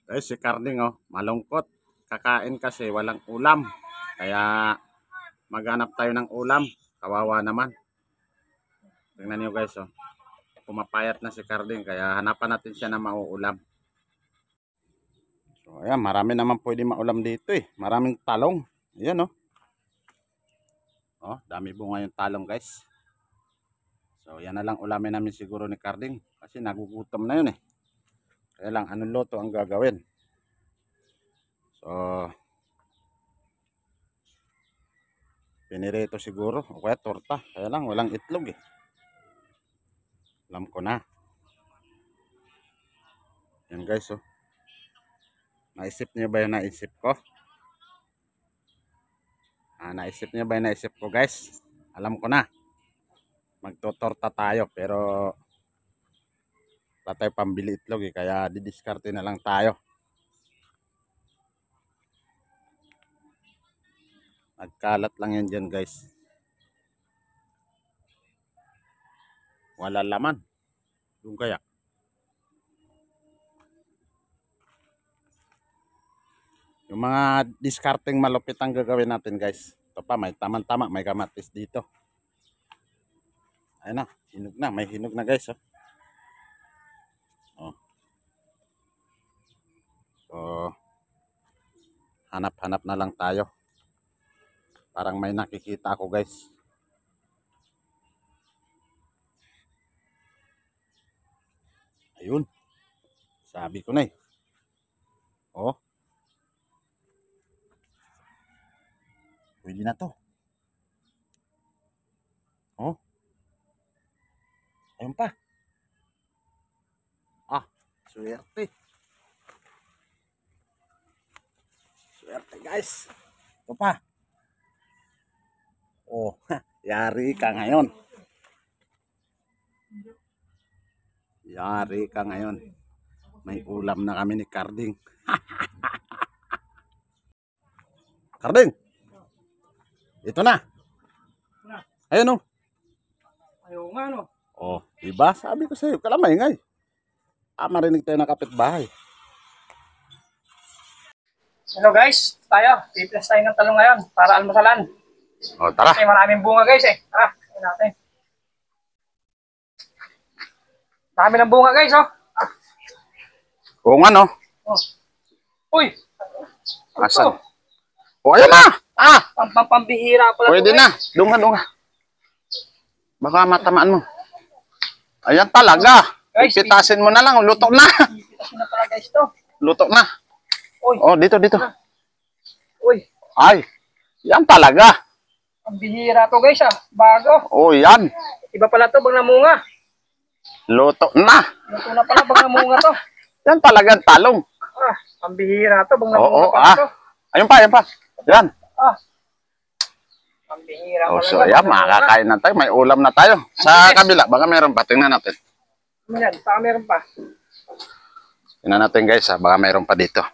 Guys, si Carding malungkot. Kakain kasi walang ulam. Kaya maghanap tayo ng ulam. Kawawa naman. Tingnan niyo guys, pumapayat na si Carding kaya hanapan natin siya na mauulam. So ayan, marami naman pwede maulam dito eh. Maraming talong. Ayan dami bunga yung talong guys. So yan na lang ulamin namin siguro ni Carding kasi nagugutom na yun eh. Kaya lang anong luto ang gagawin. So pinirito siguro o kaya torta. Kaya lang walang itlog eh. Alam ko na. Yan guys Naisip niyo ba yung naisip ko? Naisip niyo ba yung naisip ko guys? Alam ko na. Magtotorta tayo pero wala tayo pambili itlog eh. Kaya didiskarte na lang tayo. Nagkalat lang yan dyan guys. Wala laman. Doon kaya. Yung mga discarding malupit ang gagawin natin guys. Ito pa, may tama-tama, may kamatis dito. Ayun na, hinog na. May hinog na guys. So, hanap-hanap na lang tayo. Parang may nakikita ako guys. Ayun. Sabi ko na eh. Pwede na to. Ayun pa. Swerte. Swerte guys. Ito pa. Yari ka ngayon. Yari ka ngayon. May ulam na kami ni Carding. Carding. Ito na. Ayun Ayaw nga diba? Sabi ko sa'yo, kalamay ngay. Marinig tayo ng kapitbahay. Hello guys, Piplas tayo ng talong ngayon para almusalan. Tara. Kasi maraming bunga guys eh. Tara, tingnan natin. Dami ng bunga guys Oo nga no. Uy! Asan? Ayun na! Pambihira pala. Pwede na. Doon ka. Baka matamaan mo. Ayan talaga. Guys, Pitasin mo na lang. Luto na. Pitasin na pala guys to. Luto na. Uy. Dito. Uy. Ay. Yan talaga. Pambihira to guys Bago. Yan. Iba pala to bang namunga. Luto na. Luto na pala bang namunga to. Yan talagang talong. Pambihira to bang namunga pala to. Ayun pa. Yan. Pambihira pala. So ayan, makakain na tayo. May ulam na tayo. Sa kabila, baka meron pa. Tingnan natin. Baka meron pa. Tingnan natin guys, baka meron pa dito.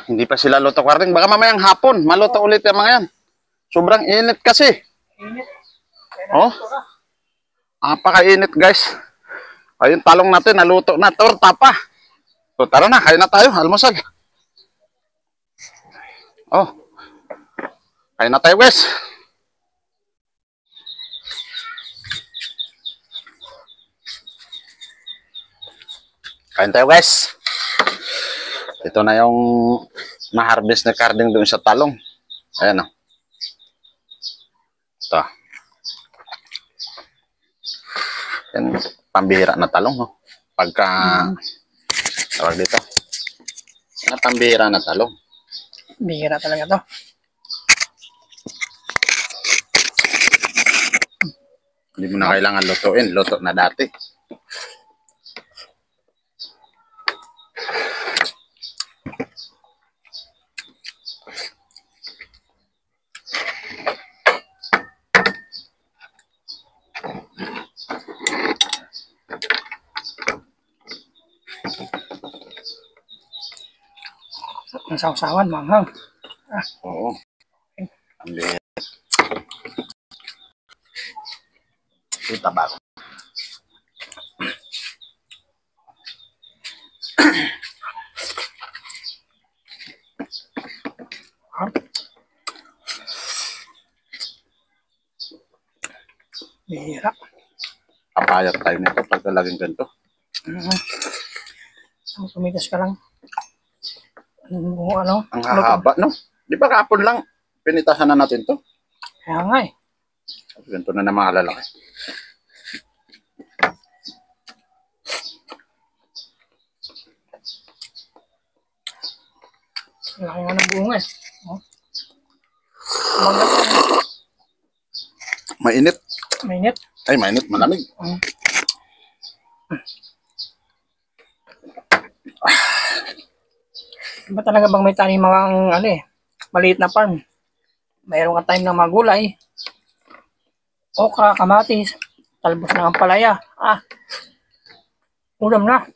Hindi pa sila luto Carding. Baka mamayang hapon, maluto ulit yung mga yan. Sobrang init kasi. Init. Napakainit guys. Ayun, talong natin, naluto na. Torta pa. So tara na, kain na tayo. Almusal. Kain na tayo guys. Kain tayo guys. Ito na yung na-harvest na Carding doon sa talong. Ayan Ito. Yan, pambihira na talong Pagka tawag dito. Yan, pambihira na talong. Bihira talaga to. Hindi mo na kailangan lutuin. Luto na dati. Ang sausawan, manghang. Oo. Ang liit. Ito ba? Hirap. Papayat tayo nito pag laging ganito. Tumigas ka lang. Ano? Ang hahaba, no? Di ba kapon lang, pinitasan na natin to? Kaya nga eh. Ganito na mga lalaki. Laki nga ng bunga eh. Oh. Maganda ko. Mainit. Mainit. Ay, mainit, malamig. Ba talaga bang may tanim mga ano eh, maliit na farm? Mayroon ka time ng mga gulay, okra, kamatis, talbos ng ampalaya. Ulam na.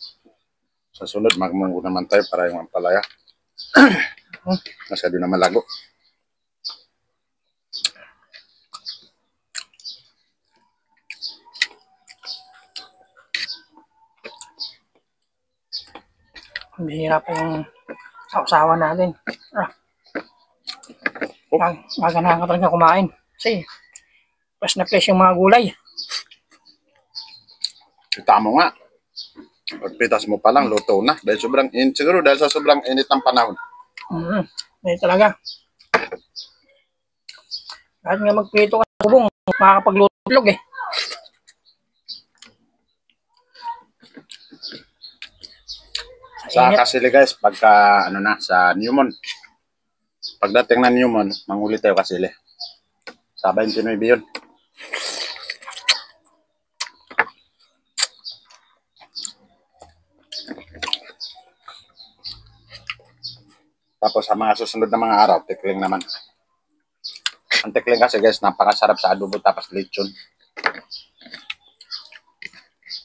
Sa sunod, magmungo naman tayo para yung ampalaya. Masyado na malago. Bihira pa yung sausawan natin. Gaganahan ka talaga kumain. Kasi, fresh na fresh yung mga gulay. Kita mo nga. Pagpitas mo pa lang, luto na. Dahil sobrang init. Siguro dahil sa sobrang init ng panahon. Dahil talaga. Kahit nga magprito ka sa bubong, makakapaglutlog eh. Sa kasili guys, pagka ano na, sa Newmont. Pagdating na Newmont, manghuli tayo kasili. Sa 29 yun. Tapos sa mga susunod na mga araw, tikling naman. Ang tikling kasi guys, napakasarap sa adobo tapos lechon.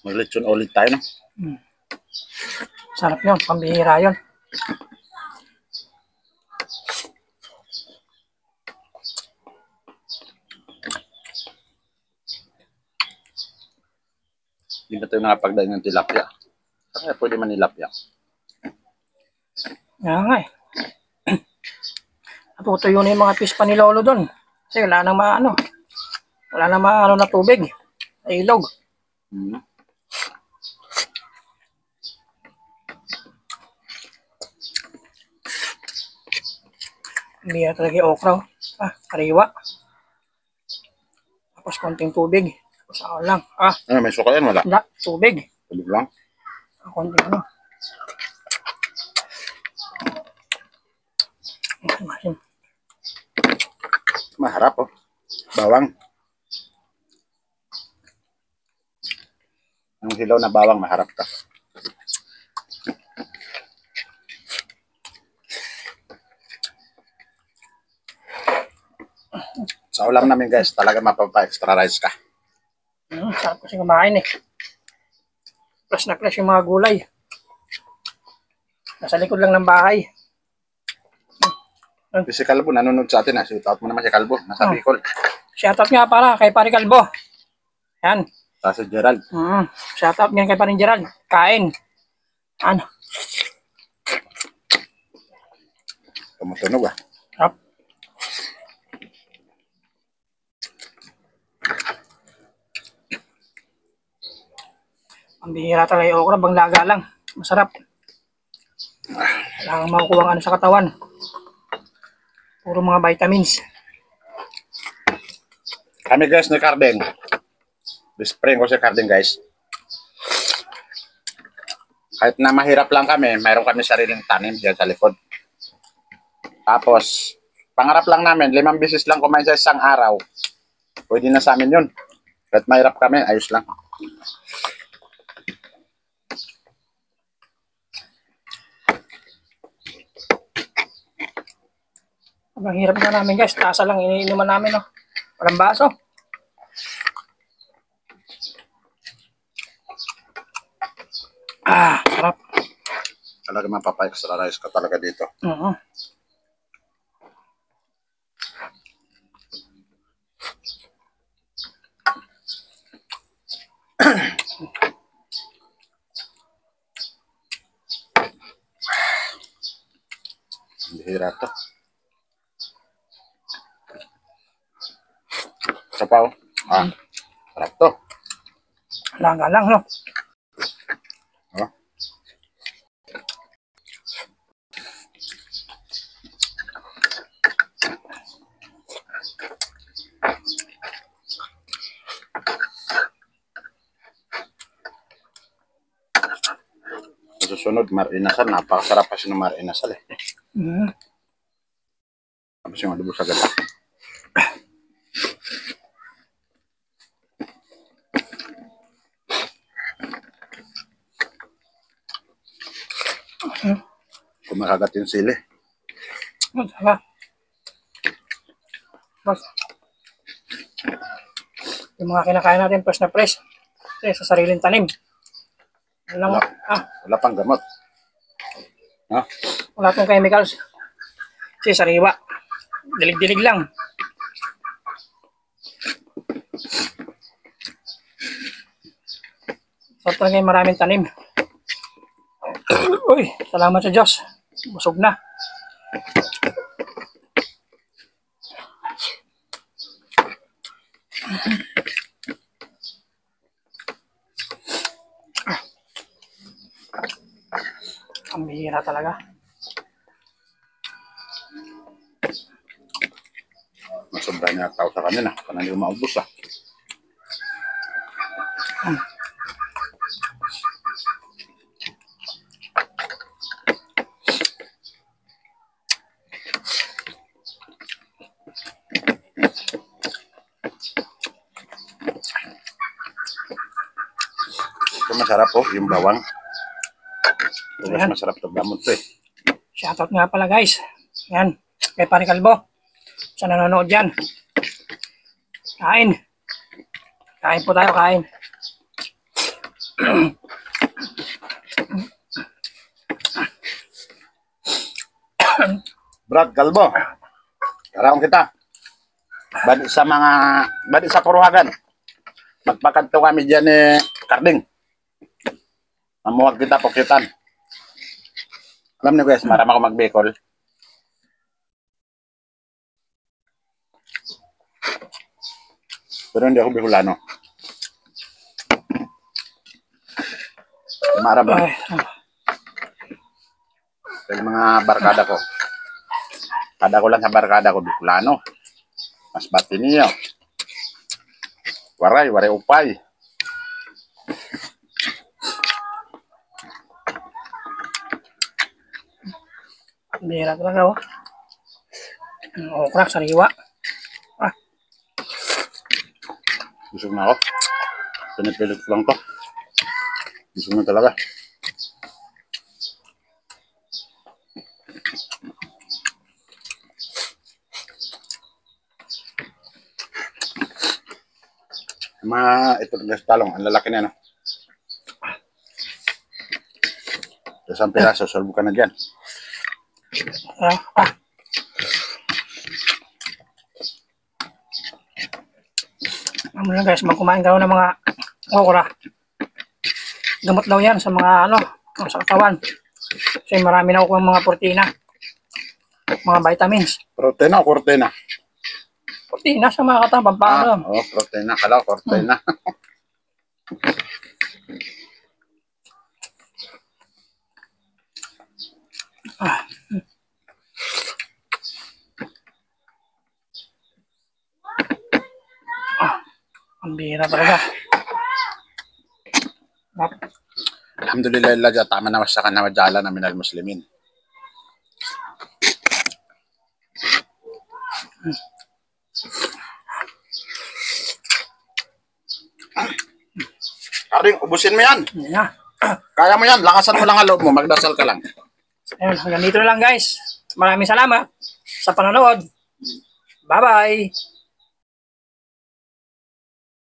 Mag-lechon ulit tayo, no? Sarap yun, pambihira yun. Hindi na tayo nakapagdaing ng tilapia. Kaya pwede man nilapia. Kaya nga eh. Natutuyo na yung mga fish pa ni Lolo doon. Kasi wala nang maano. Wala nang maano na tubig. Sa ilog. Hindi na talaga yung okra. Kariwa. Tapos konting tubig. Tapos ako lang. May suka yan, wala? Wala, tubig. Tubig lang. Konting ano. Maharap, oh. Bawang. Ang hilaw na bawang, maharap ka. Sa ulam namin guys, talaga mapapa-extra rice ka. Sarap kasi kumain eh. Plus na plus yung mga gulay. Nasa likod lang ng bahay. Si Kalbo, nanonood sa atin. Shout out mo naman si Kalbo, nasa Bicol. Shoutout nga para kay Pari Kalbo. Yan. Sa si Gerald. Shoutout nga kay Pari Gerald. Kain. Ano? Tumutunog ah. Sarap. Ang bihira talaga yung okra, banglaga lang. Masarap. Wala kang makukuha ng ano sa katawan. Puro mga vitamins. Kami guys ni Carding. Bispring ko si Carding guys. Kahit na mahirap lang kami, mayroon kami sariling tanim diyan sa likod. Tapos, pangarap lang namin, 5 beses lang kumain sa isang araw. Pwede na sa amin yun. Kahit mahirap kami, ayos lang. Ang hirap na namin guys, tasa lang iniinuman namin no. Walang baso. Sarap. Talaga mapapa-extra rice ka talaga dito. Bihira to. Sapaw. Sarap to. Laga lang, no? Oh. Sa susunod, mar-inasal. Napakasarap kasi ng mar-inasal eh. Mm. Tapos yung adobo sa gata. Kumakagat yung sili. Masarap. Bas. Yung mga kinakain natin, fresh na fresh. Sa sariling tanim. Walang, Wala pang gamot. Ha? wala tong chemicals. Kasi sariwa. Dilig-dilig lang. So talaga yung maraming tanim. Uy, salamat sa Diyos. Busog na. Ang bihira talaga. Masobra niya tao sa kanina. Parang hindi maubos ah. Ito masarap oh, yung bawang. Ito mas Ayan. masarap to gamot to eh. Shoutout nga pala guys. Yan. Kay Pare Kalbo. Sa nanonood dyan. Kain. Kain po tayo, kain. Brad Galbo. Karam kita. Badi sa Puruhagan. Magpakanto kami dyan ni Karding. Mamuwag kita pokitan. Alam niyo guys, marami ako mag-Bicol. Pero hindi ako Bicolano. Marami lang. Ay, Yung mga barkada ko. Kada ko lang sa barkada ko, Bicolano. Mas bati niyo. Waray upay. bihira talaga oh. Okra, sariwa. Busog na ako. Pinipilit ko lang to. Busog na talaga. Ito guys, talong. Ang lalaki na no. Isang piraso, solve ka na dyan. Ano lang guys, magkumain ka ng mga okra. Gamot daw yan sa mga sa katawan. Kasi marami na ako ng mga protina. Mga vitamins. Protein o cortina? Protina sa mga katawan. Paano? Protein. Kala ko cortina. Ang bihira talaga. Alhamdulillah ilaja tama na sa kana majala na minal muslimin. Aring, ubusin mo yan. Yan na. Kaya mo yan. Lakasan mo lang ang loob mo. Magdasal ka lang. Ayun, hanggang dito na lang guys. Maraming salamat sa panonood. Bye-bye.